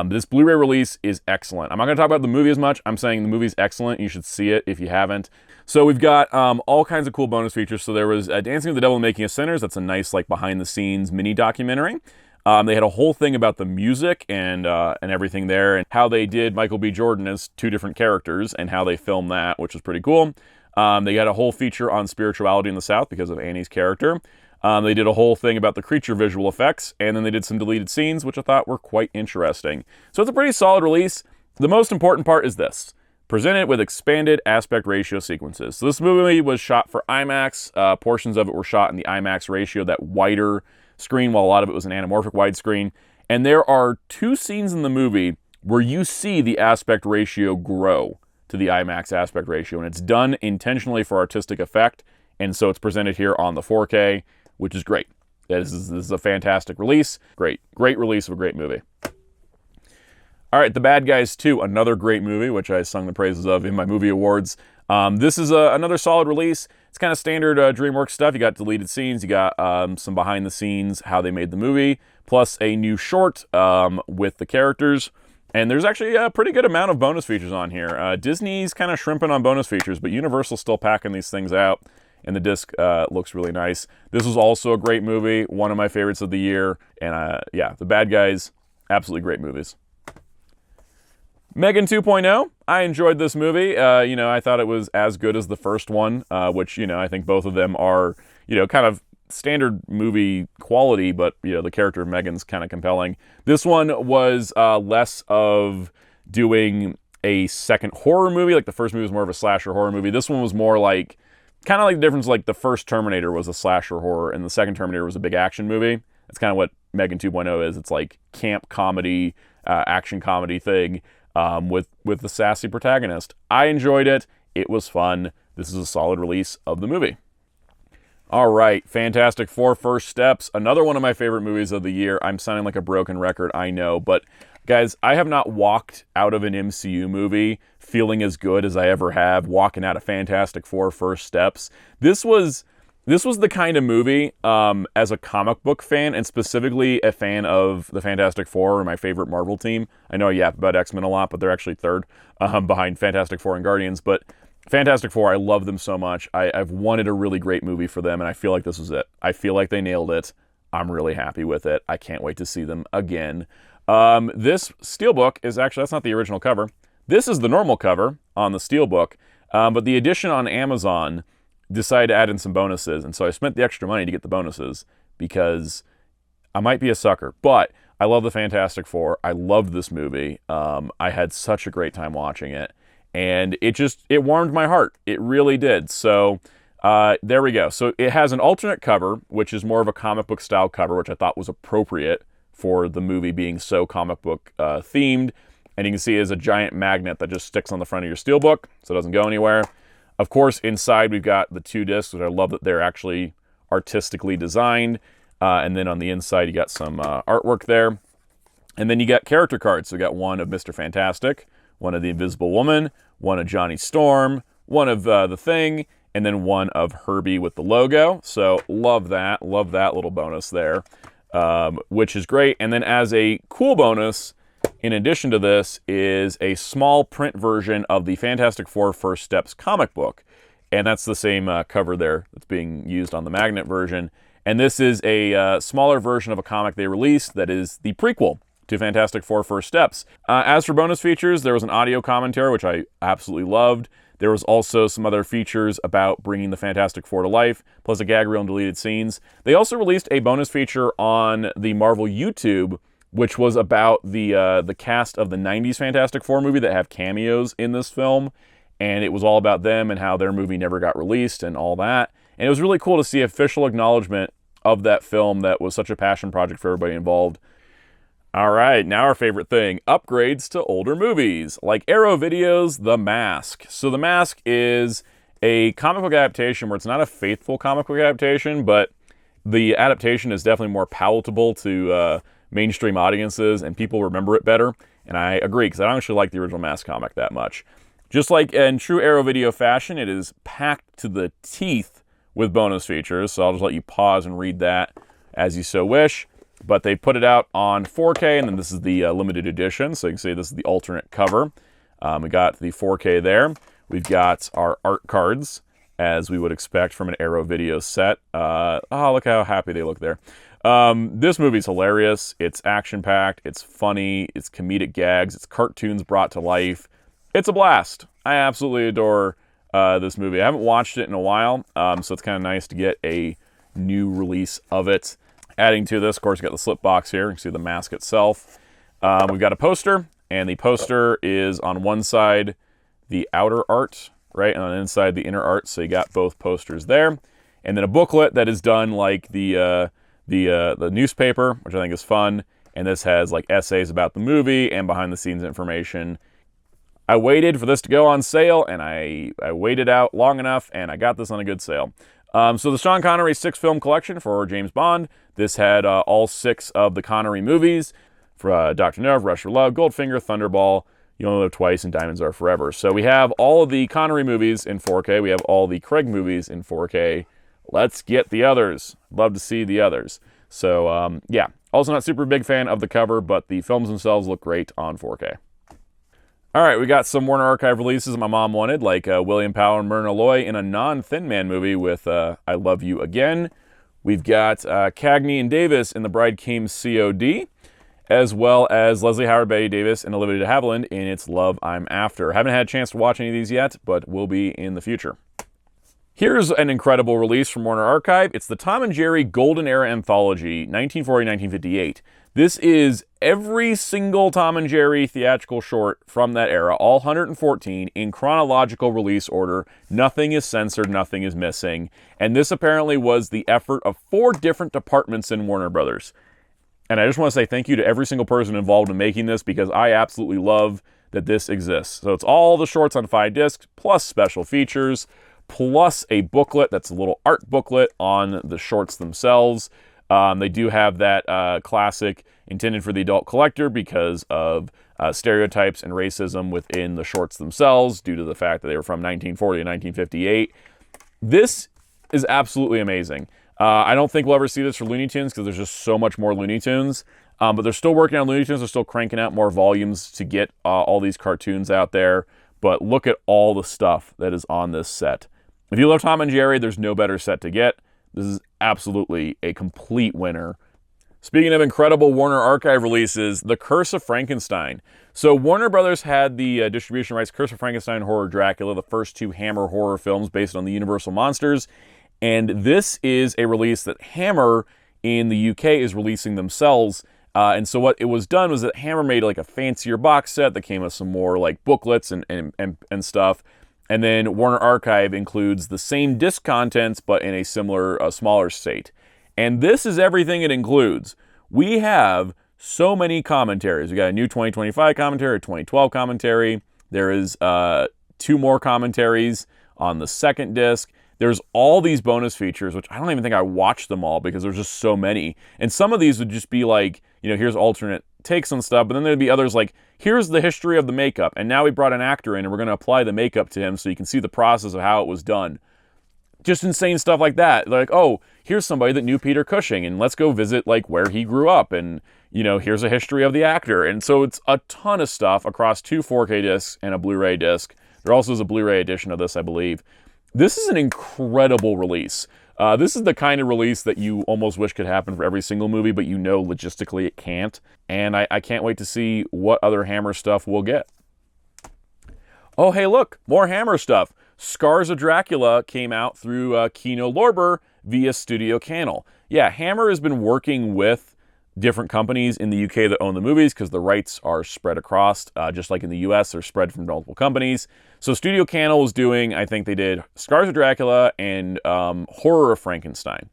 A: This Blu-ray release is excellent. I'm not going to talk about the movie as much. I'm saying the movie's excellent. You should see it if you haven't. So we've got all kinds of cool bonus features. So there was Dancing with the Devil and Making of Sinners. That's a nice like behind-the-scenes mini documentary. They had a whole thing about the music and everything there, and how they did Michael B. Jordan as 2 different characters and how they filmed that, which was pretty cool. They had a whole feature on spirituality in the South because of Annie's character. They did a whole thing about the creature visual effects, and then they did some deleted scenes, which I thought were quite interesting. So it's a pretty solid release. The most important part is this: presented with expanded aspect ratio sequences. So this movie was shot for IMAX. Portions of it were shot in the IMAX ratio, that wider screen, while a lot of it was an anamorphic widescreen. And there are 2 scenes in the movie where you see the aspect ratio grow to the IMAX aspect ratio, and it's done intentionally for artistic effect, and so it's presented here on the 4K, which is great. This is a fantastic release. Great release of a great movie. All right, The Bad Guys 2, another great movie, which I sung the praises of in my movie awards. This is another solid release. It's kind of standard DreamWorks stuff. You got deleted scenes, you got some behind the scenes, how they made the movie, plus a new short with the characters. And there's actually a pretty good amount of bonus features on here. Disney's kind of shrimping on bonus features, but Universal's still packing these things out, and the disc looks really nice. This was also a great movie, one of my favorites of the year, and yeah, The Bad Guys, absolutely great movies. Megan 2.0, I enjoyed this movie. I thought it was as good as the first one, which, I think both of them are, kind of standard movie quality, but, the character of Megan's kind of compelling. This one was less of doing a second horror movie. Like the first movie was more of a slasher horror movie. This one was more like, kind of like the difference, like the first Terminator was a slasher horror and the second Terminator was a big action movie. That's kind of what Megan 2.0 is. It's like camp comedy, action comedy thing. With the sassy protagonist. I enjoyed it. It was fun. This is a solid release of the movie. All right, Fantastic Four First Steps, another one of my favorite movies of the year. I'm sounding like a broken record, I know, but guys, I have not walked out of an MCU movie feeling as good as I ever have walking out of Fantastic Four First Steps. This was the kind of movie, as a comic book fan, and specifically a fan of the Fantastic Four, my favorite Marvel team. I know I yap about X-Men a lot, but they're actually third behind Fantastic Four and Guardians. But Fantastic Four, I love them so much. I've wanted a really great movie for them, and I feel like this was it. I feel like they nailed it. I'm really happy with it. I can't wait to see them again. This steelbook is actually, that's not the original cover. This is the normal cover on the steelbook, but the edition on Amazon decided to add in some bonuses, and so I spent the extra money to get the bonuses because I might be a sucker, but I love the Fantastic Four. I loved this movie. I had such a great time watching it, and it warmed my heart. It really did. So there we go. So it has an alternate cover, which is more of a comic book style cover, which I thought was appropriate for the movie being so comic book themed. And you can see it is a giant magnet that just sticks on the front of your steelbook, so it doesn't go anywhere. Of course, inside we've got the 2 discs, which I love that they're actually artistically designed. And then on the inside, you got some artwork there. And then you got character cards. So we got one of Mr. Fantastic, one of the Invisible Woman, one of Johnny Storm, one of The Thing, and then one of Herbie with the logo. So love that little bonus there, which is great. And then as a cool bonus, in addition to this, is a small print version of the Fantastic Four First Steps comic book. And that's the same cover there that's being used on the magnet version. And this is a smaller version of a comic they released that is the prequel to Fantastic Four First Steps. As for bonus features, there was an audio commentary, which I absolutely loved. There was also some other features about bringing the Fantastic Four to life, plus a gag reel and deleted scenes. They also released a bonus feature on the Marvel YouTube, which was about the cast of the 90s Fantastic Four movie that have cameos in this film. And it was all about them and how their movie never got released and all that. And it was really cool to see official acknowledgement of that film that was such a passion project for everybody involved. All right, now our favorite thing, upgrades to older movies, like Arrow Video's The Mask. So The Mask is a comic book adaptation where it's not a faithful comic book adaptation, but the adaptation is definitely more palatable to mainstream audiences, and people remember it better. And I agree, because I don't actually like the original Mask comic that much. Just like in true Arrow Video fashion, it is packed to the teeth with bonus features, so I'll just let you pause and read that as you so wish. But they put it out on 4K, and then this is the limited edition, so you can see this is the alternate cover. We got the 4K there. We've got our art cards, as we would expect from an Arrow Video set. Oh, look how happy they look there. This movie's hilarious. It's action-packed, it's funny, it's comedic gags, it's cartoons brought to life. It's a blast. I absolutely adore this movie. I haven't watched it in a while, so it's kind of nice to get a new release of it. Adding to this, of course, you got the slip box here. You can see the mask itself. We've got a poster, and the poster is on one side the outer art, right, and on the inside the inner art. So you got both posters there, and then a booklet that is done like the newspaper, which I think is fun. And this has like essays about the movie and behind-the-scenes information. I waited for this to go on sale, and I waited out long enough, and I got this on a good sale. So the Sean Connery 6-film collection for James Bond. This had all 6 of the Connery movies for Dr. No, Rush for Love, Goldfinger, Thunderball, You Only Live Twice, and Diamonds Are Forever. So we have all of the Connery movies in 4K. We have all the Craig movies in 4K. Let's get the others. Love to see the others. So, yeah. Also not super big fan of the cover, but the films themselves look great on 4K. All right, we got some Warner Archive releases my mom wanted, like William Powell and Myrna Loy in a non-Thin Man movie with I Love You Again. We've got Cagney and Davis in The Bride Came COD, as well as Leslie Howard Betty Davis and Olivia de Havilland in It's Love I'm After. Haven't had a chance to watch any of these yet, but will be in the future. Here's an incredible release from Warner Archive. It's the Tom and Jerry Golden Era Anthology, 1940-1958. This is every single Tom and Jerry theatrical short from that era, all 114, in chronological release order. Nothing is censored, nothing is missing. And this apparently was the effort of 4 different departments in Warner Brothers. And I just want to say thank you to every single person involved in making this, because I absolutely love that this exists. So it's all the shorts on 5 discs, plus special features, plus a booklet that's a little art booklet on the shorts themselves. They do have that classic intended for the adult collector because of stereotypes and racism within the shorts themselves due to the fact that they were from 1940 and 1958. This is absolutely amazing. I don't think we'll ever see this for Looney Tunes because there's just so much more Looney Tunes. But they're still working on Looney Tunes. They're still cranking out more volumes to get all these cartoons out there. But look at all the stuff that is on this set. If you love Tom and Jerry, there's no better set to get. This is absolutely a complete winner. Speaking of incredible Warner Archive releases, The Curse of Frankenstein. So Warner Brothers had the distribution rights, Curse of Frankenstein, Horror Dracula, the first 2 Hammer horror films based on the Universal monsters. And this is a release that Hammer in the UK is releasing themselves. And so what it was done was that Hammer made like a fancier box set that came with some more like booklets and stuff. And then Warner Archive includes the same disc contents, but in a similar, smaller state. And this is everything it includes. We have so many commentaries. We got a new 2025 commentary, a 2012 commentary. There is 2 more commentaries on the second disc. There's all these bonus features, which I don't even think I watched them all because there's just so many. And some of these would just be like, you know, here's alternate takes on stuff, but then there'd be others like, here's the history of the makeup, and now we brought an actor in and we're going to apply the makeup to him so you can see the process of how it was done. Just insane stuff like that. Like, oh, here's somebody that knew Peter Cushing, and let's go visit like where he grew up, and you know, here's a history of the actor. And so it's a ton of stuff across 2 4K discs and a Blu-ray disc. There also is a Blu-ray edition of this, I believe. This is an incredible release. This is the kind of release that you almost wish could happen for every single movie, but you know logistically it can't. And I can't wait to see what other Hammer stuff we'll get. Oh, hey, look, more Hammer stuff. Scars of Dracula came out through Kino Lorber via Studio Canal. Yeah, Hammer has been working with different companies in the UK that own the movies because the rights are spread across, just like in the US, they're spread from multiple companies. So Studio Canal was doing, I think they did Scars of Dracula and Horror of Frankenstein.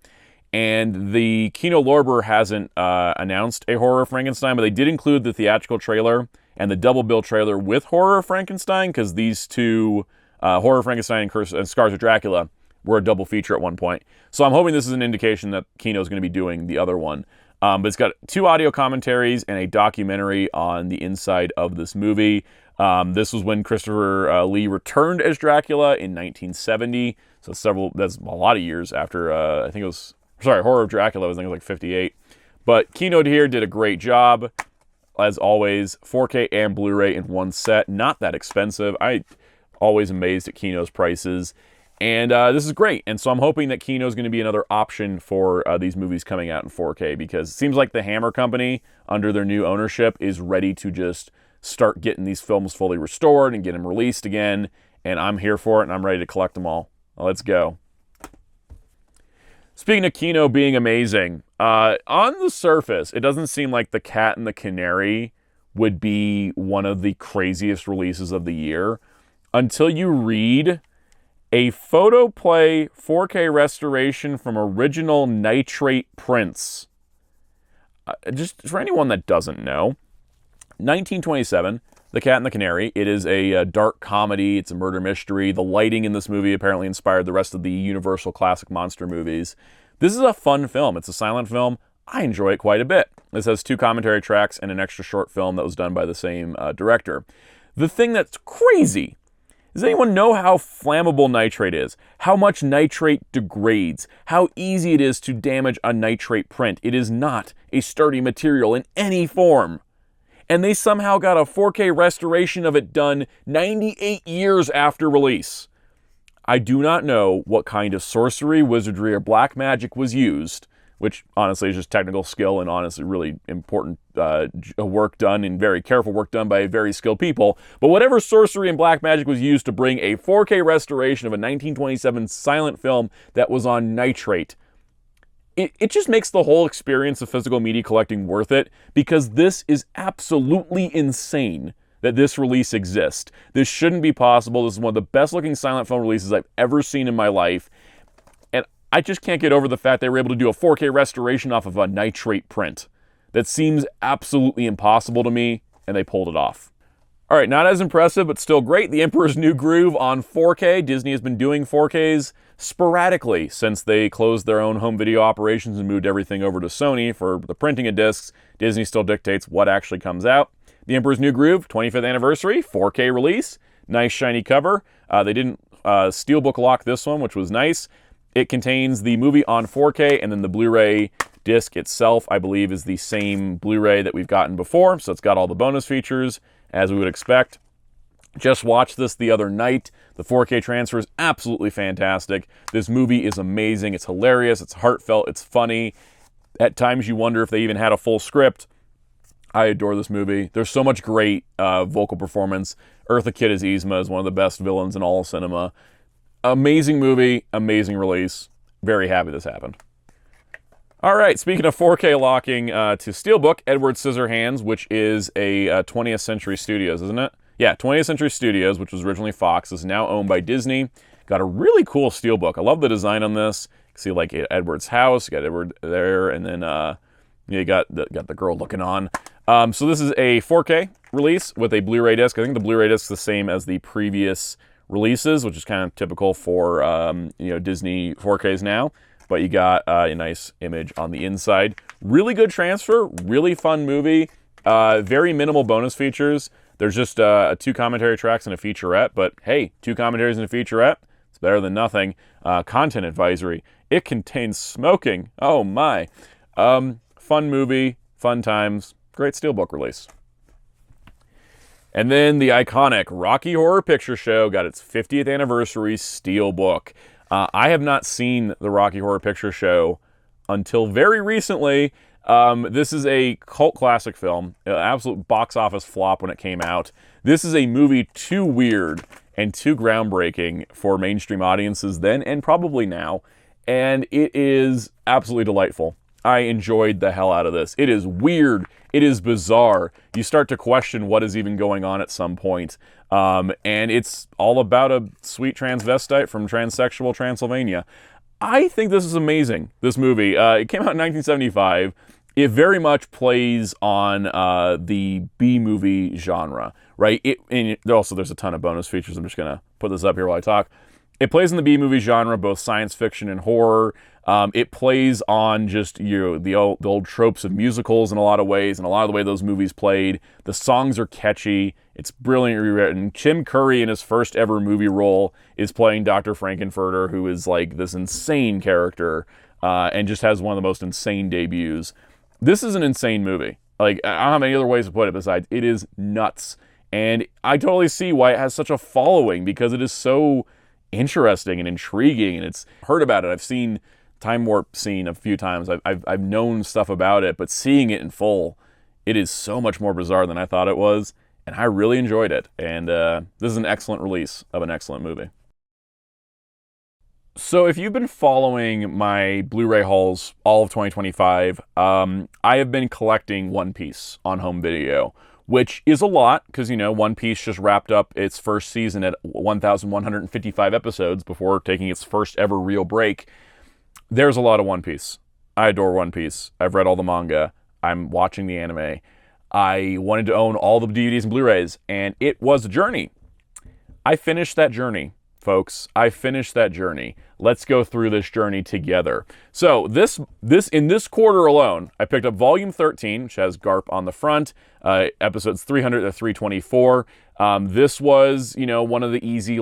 A: And the Kino Lorber hasn't announced a Horror of Frankenstein, but they did include the theatrical trailer and the double bill trailer with Horror of Frankenstein, because these two, Horror of Frankenstein and Scars of Dracula, were a double feature at one point. So I'm hoping this is an indication that Kino's going to be doing the other one. But it's got 2 audio commentaries and a documentary on the inside of this movie. This was when Christopher Lee returned as Dracula in 1970. So that's a lot of years after, I think it was, sorry, Horror of Dracula, I think it was like 58. But Kino here did a great job. As always, 4K and Blu-ray in one set. Not that expensive. I always amazed at Kino's prices. And this is great. And so I'm hoping that Kino is going to be another option for these movies coming out in 4K, because it seems like the Hammer Company, under their new ownership, is ready to just start getting these films fully restored and get them released again. And I'm here for it, and I'm ready to collect them all. Let's go. Speaking of Kino being amazing, on the surface, it doesn't seem like The Cat and the Canary would be one of the craziest releases of the year until you read a photoplay 4K restoration from original nitrate prints. Just for anyone that doesn't know, 1927, The Cat and the Canary. It is a dark comedy. It's a murder mystery. The lighting in this movie apparently inspired the rest of the Universal classic monster movies. This is a fun film. It's a silent film. I enjoy it quite a bit. This has 2 commentary tracks and an extra short film that was done by the same director. The thing that's crazy, does anyone know how flammable nitrate is? How much nitrate degrades? How easy it is to damage a nitrate print? It is not a sturdy material in any form. And they somehow got a 4K restoration of it done 98 years after release. I do not know what kind of sorcery, wizardry, or black magic was used, which honestly is just technical skill and honestly really important work done and very careful work done by very skilled people. But whatever sorcery and black magic was used to bring a 4K restoration of a 1927 silent film that was on nitrate, it just makes the whole experience of physical media collecting worth it, because this is absolutely insane that this release exists. This shouldn't be possible. This is one of the best looking silent film releases I've ever seen in my life. And I just can't get over the fact they were able to do a 4K restoration off of a nitrate print. That seems absolutely impossible to me, and they pulled it off. All right, not as impressive, but still great. The Emperor's New Groove on 4K. Disney has been doing 4Ks sporadically since they closed their own home video operations and moved everything over to Sony for the printing of discs. Disney still dictates what actually comes out. The Emperor's New Groove, 25th anniversary, 4K release. Nice shiny cover. They didn't steelbook lock this one, which was nice. It contains the movie on 4K, and then the Blu-ray disc itself, I believe, is the same Blu-ray that we've gotten before. So it's got all the bonus features, as we would expect. Just watched this the other night. The 4K transfer is absolutely fantastic. This movie is amazing. It's hilarious. It's heartfelt. It's funny. At times you wonder if they even had a full script. I adore this movie. There's so much great vocal performance. Eartha Kitt as Yzma is one of the best villains in all of cinema. Amazing movie. Amazing release. Very happy this happened. All right, speaking of 4K locking to Steelbook, Edward Scissorhands, which is a 20th Century Studios, isn't it? Yeah, 20th Century Studios, which was originally Fox, is now owned by Disney. Got a really cool Steelbook. I love the design on this. You can see like Edward's house. You got Edward there, and then you got the girl looking on. So this is a 4K release with a Blu-ray disc. I think the Blu-ray disc is the same as the previous releases, which is kind of typical for Disney 4Ks now. But you got a nice image on the inside. Really good transfer. Really fun movie. Very minimal bonus features. There's just 2 commentary tracks and a featurette. But hey, 2 commentaries and a featurette. It's better than nothing. Content advisory. It contains smoking. Oh my. Fun movie. Fun times. Great Steelbook release. And then the iconic Rocky Horror Picture Show got its 50th anniversary steelbook. I have not seen the Rocky Horror Picture Show until very recently. This is a cult classic film, an absolute box office flop when it came out. This is a movie too weird and too groundbreaking for mainstream audiences then and probably now. And it is absolutely delightful. I enjoyed the hell out of this. It is weird. It is bizarre. You start to question what is even going on at some point. And it's all about a sweet transvestite from transsexual Transylvania. I think this is amazing, this movie. It came out in 1975. It very much plays on the B-movie genre, right? There's a ton of bonus features. I'm just going to put this up here while I talk. It plays in the B-movie genre, both science fiction and horror. It plays on just the old tropes of musicals in a lot of ways, and a lot of the way those movies played. The songs are catchy. It's brilliantly written. Tim Curry, in his first ever movie role, is playing Dr. Frankenfurter, who is like this insane character and just has one of the most insane debuts. This is an insane movie. Like, I don't have any other ways to put it besides it is nuts. And I totally see why it has such a following, because it is so interesting and intriguing, and it's heard about it. I've seen Time Warp scene a few times. I've known stuff about it, but seeing it in full, it is so much more bizarre than I thought it was, and I really enjoyed it. And this is an excellent release of an excellent movie. So if you've been following my Blu-ray hauls all of 2025, I have been collecting One Piece on home video, which is a lot because, One Piece just wrapped up its first season at 1,155 episodes before taking its first ever real break. There's a lot of One Piece. I adore One Piece. I've read all the manga. I'm watching the anime. I wanted to own all the DVDs and Blu-rays, and it was a journey. I finished that journey, folks. I finished that journey. Let's go through this journey together. So in this quarter alone, I picked up Volume 13, which has Garp on the front, episodes 300 to 324. This was, one of the easy,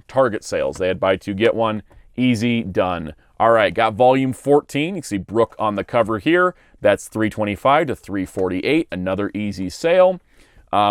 A: Target sales. They had buy two, get one. Easy, done. All right, got Volume 14. You can see Brooke on the cover here. That's 325 to 348, another easy sale.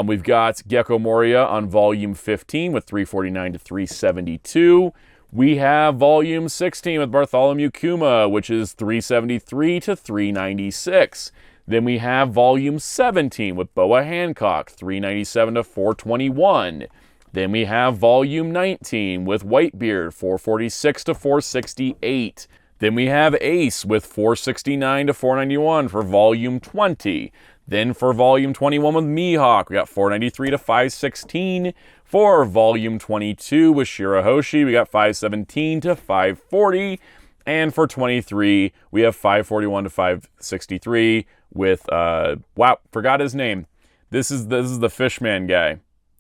A: We've got Gecko Moria on Volume 15 with 349 to 372. We have Volume 16 with Bartholomew Kuma, which is 373 to 396. Then we have Volume 17 with Boa Hancock, 397 to 421. Then we have Volume 19 with Whitebeard, 446 to 468. Then we have Ace with 469 to 491 for Volume 20. Then for Volume 21 with Mihawk, we got 493 to 516. For Volume 22 with Shirahoshi, we got 517 to 540. And for 23, we have 541 to 563 with, forgot his name. This is the Fishman guy.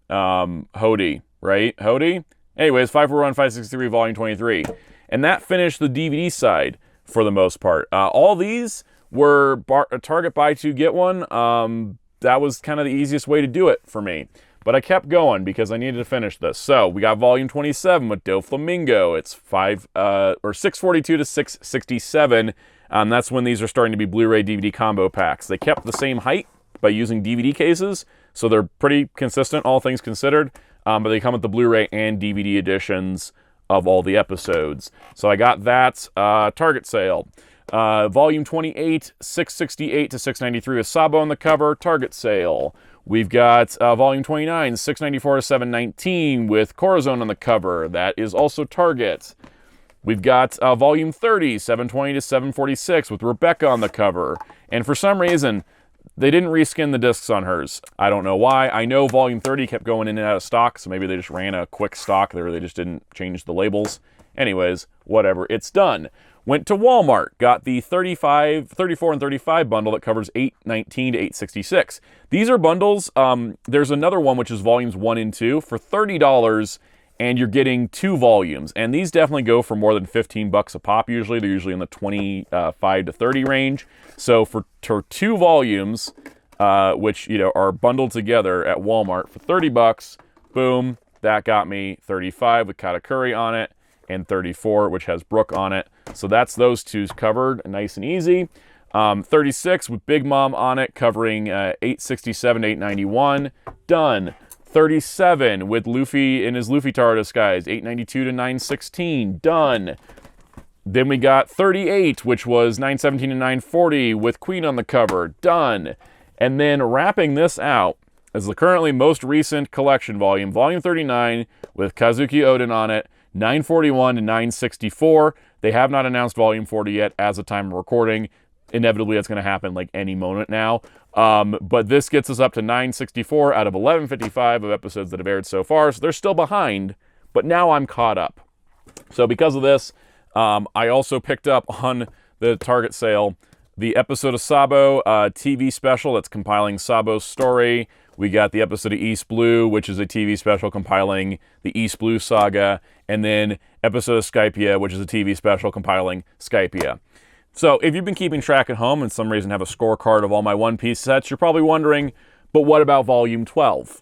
A: Hody, right? Hody? Anyways, 541, 563, Volume 23. And that finished the DVD side for the most part. All these were Target buy two, get one. That was kind of the easiest way to do it for me. But I kept going because I needed to finish this. So we got Volume 27 with Doflamingo. It's 642 to 667. That's when these are starting to be Blu-ray DVD combo packs. They kept the same height by using DVD cases, so they're pretty consistent, all things considered. But they come with the Blu-ray and DVD editions of all the episodes. So I got that Target sale. Volume 28, 668 to 693 with Sabo on the cover, Target sale. We've got Volume 29, 694 to 719 with Corazon on the cover. That is also Target. We've got Volume 30, 720 to 746 with Rebecca on the cover. And for some reason, they didn't reskin the discs on hers. I don't know why. I know Volume 30 kept going in and out of stock, so maybe they just ran a quick stock there. They just didn't change the labels. Anyways, whatever. It's done. Went to Walmart, got the 34 and 35 bundle that covers 819 to 866. These are bundles. There's another one, which is Volumes 1 and 2 for $30, and you're getting 2 volumes. And these definitely go for more than $15 a pop usually. They're usually in the 25 to 30 range. So for 2 volumes, which are bundled together at Walmart for $30, boom, that got me 35 with Katakuri on it, and 34, which has Brooke on it. So that's those two covered, nice and easy. 36 with Big Mom on it, covering 867 to 891. Done. 37 with Luffy in his Luffy Taro disguise, 892 to 916, done. Then we got 38, which was 917 to 940 with Queen on the cover, done. And then wrapping this out is the currently most recent collection volume, volume 39, with Kazuki Oden on it, 941 to 964. They have not announced volume 40 yet as of time of recording. Inevitably, that's going to happen like any moment now. But this gets us up to 964 out of 1155 of episodes that have aired so far. So they're still behind, but now I'm caught up. So because of this, I also picked up on the Target sale the episode of Sabo TV special that's compiling Sabo's story. We got the episode of East Blue, which is a TV special compiling the East Blue saga. And then episode of Skypia, which is a TV special compiling Skypia. So if you've been keeping track at home and for some reason have a scorecard of all my One Piece sets, you're probably wondering, but what about Volume 12?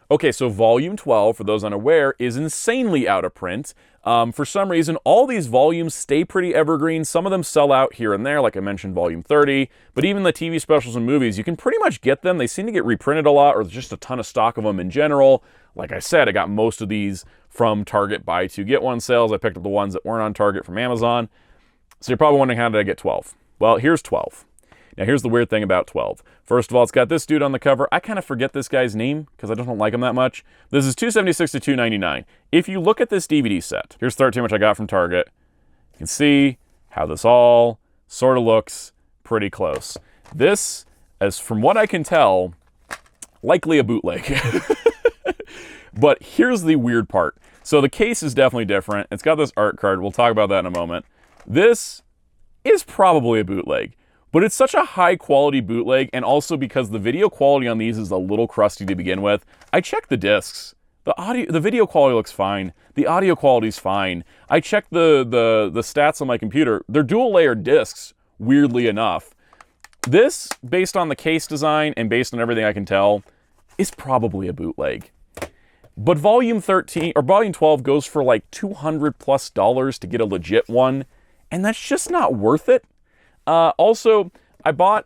A: Okay, so Volume 12, for those unaware, is insanely out of print. For some reason, all these volumes stay pretty evergreen. Some of them sell out here and there, like I mentioned, Volume 30. But even the TV specials and movies, you can pretty much get them. They seem to get reprinted a lot, or there's just a ton of stock of them in general. Like I said, I got most of these from Target buy two, get one sales. I picked up the ones that weren't on Target from Amazon. So you're probably wondering, how did I get 12? Well, here's 12. Now, here's the weird thing about 12. First of all, it's got this dude on the cover. I kind of forget this guy's name because I don't like him that much. This is $276 to $299. If you look at this DVD set, here's 13, which I got from Target. You can see how this all sort of looks pretty close. This, as from what I can tell, likely a bootleg. But here's the weird part. So the case is definitely different. It's got this art card. We'll talk about that in a moment. This is probably a bootleg, but it's such a high quality bootleg, and also because the video quality on these is a little crusty to begin with. I checked the discs. The video quality looks fine. The audio quality's fine. I checked the stats on my computer. They're dual layered discs, weirdly enough. This, based on the case design and based on everything I can tell, is probably a bootleg. But Volume 13 or Volume 12 goes for like $200+ to get a legit one. And that's just not worth it. Also, I bought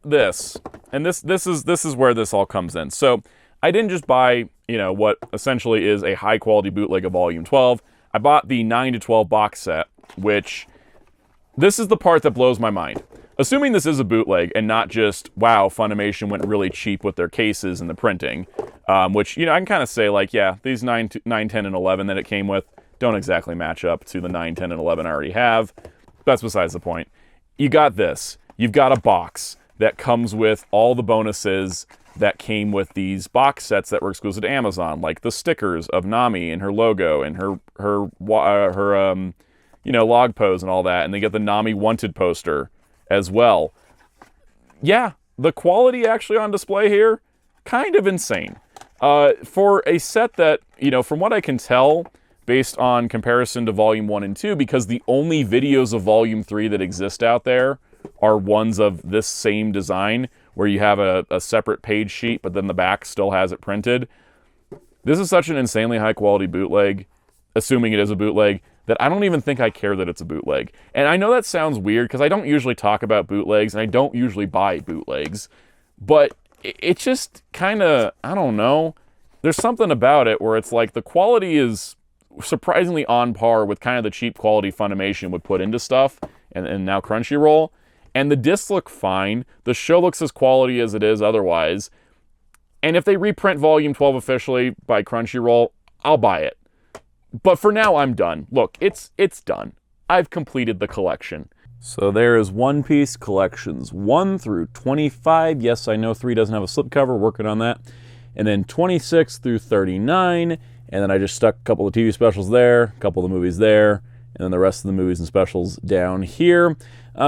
A: this, and this is where this all comes in. So I didn't just buy, what essentially is a high quality bootleg of Volume 12. I bought the 9 to 12 box set, which this is the part that blows my mind. Assuming this is a bootleg and not just, wow, Funimation went really cheap with their cases and the printing, which, I can kind of say, like, yeah, these 9, 10, and 11 that it came with don't exactly match up to the 9, 10, and 11 I already have. That's besides the point. You got this. You've got a box that comes with all the bonuses that came with these box sets that were exclusive to Amazon, like the stickers of Nami and her logo and her log pose and all that, and they get the Nami Wanted poster as well. Yeah, the quality actually on display here, kind of insane. For a set that, from what I can tell, based on comparison to Volume 1 and 2, because the only videos of Volume 3 that exist out there are ones of this same design, where you have a separate page sheet, but then the back still has it printed. This is such an insanely high-quality bootleg, assuming it is a bootleg, that I don't even think I care that it's a bootleg. And I know that sounds weird, because I don't usually talk about bootlegs, and I don't usually buy bootlegs, but it just kind of, I don't know, there's something about it where it's like the quality is surprisingly on par with kind of the cheap quality Funimation would put into stuff, and now Crunchyroll. And the discs look fine. The show looks as quality as it is otherwise. And if they reprint Volume 12 officially by Crunchyroll, I'll buy it. But for now, I'm done. Look, it's done. I've completed the collection. So there is One Piece collections 1 through 25. Yes, I know 3 doesn't have a slipcover. Working on that. And then 26 through 39. And then I just stuck a couple of TV specials there, a couple of the movies there, and then the rest of the movies and specials down here.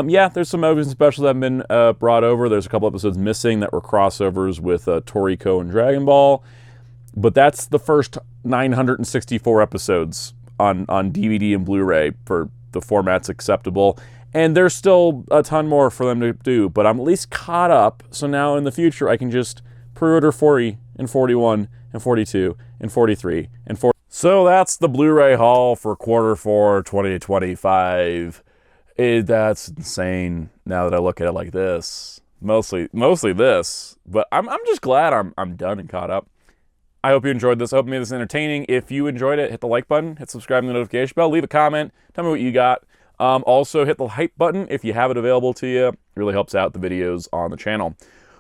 A: Yeah, there's some movies and specials that have been brought over. There's a couple episodes missing that were crossovers with Toriko and Dragon Ball. But that's the first 964 episodes on DVD and Blu-ray for the formats acceptable. And there's still a ton more for them to do, but I'm at least caught up. So now in the future, I can just pre-order 40 and 41 and 42 and 43 and 40. So that's the Blu-ray haul for Q4 2025. That's insane now that I look at it like this. Mostly this, but I'm just glad I'm done and caught up. I hope you enjoyed this. I hope you made this entertaining. If you enjoyed it, hit the like button, hit subscribe and the notification bell, leave a comment, tell me what you got. Also, hit the hype button if you have it available to you. It really helps out the videos on the channel.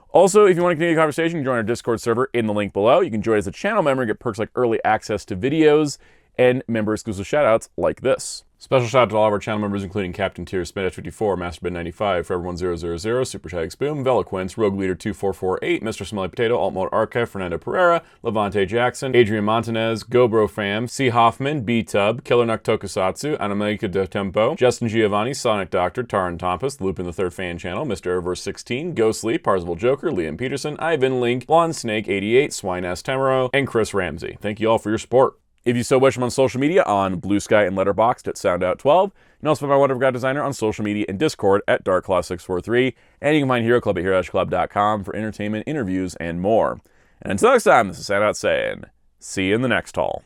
A: Also, if you want to continue the conversation, you can join our Discord server in the link below. You can join as a channel member and get perks like early access to videos and member-exclusive shoutouts like this. Special shout out to all of our channel members, including Captain Tier, Spinach54, Masterbed95, Forever1000, Super Shag Spoon, Veloquence, Rogue Leader 2448, Mr. Smelly Potato, Alt Mode Archive, Fernando Pereira, Levante Jackson, Adrian Montanez, GoBro Fam, C. Hoffman, B-Tub, Killer Nuck Tokusatsu, Anamika de Tempo, Justin Giovanni, Sonic Doctor, Taran Tompas, Lupin the Third Fan Channel, Mr. Eververse 16, Ghostly, Parzival Joker, Liam Peterson, Ivan Link, Blonde Snake 88, Swine Ass Temero, and Chris Ramsey. Thank you all for your support. If you so wish, I'm on social media on Blue Sky and Letterboxd at Soundout12. You can also find my Wonderful God Designer on social media and Discord at DarkClaw643. And you can find Hero Club at HeroClub.com for entertainment, interviews, and more. And until next time, this is Soundout saying, see you in the next haul.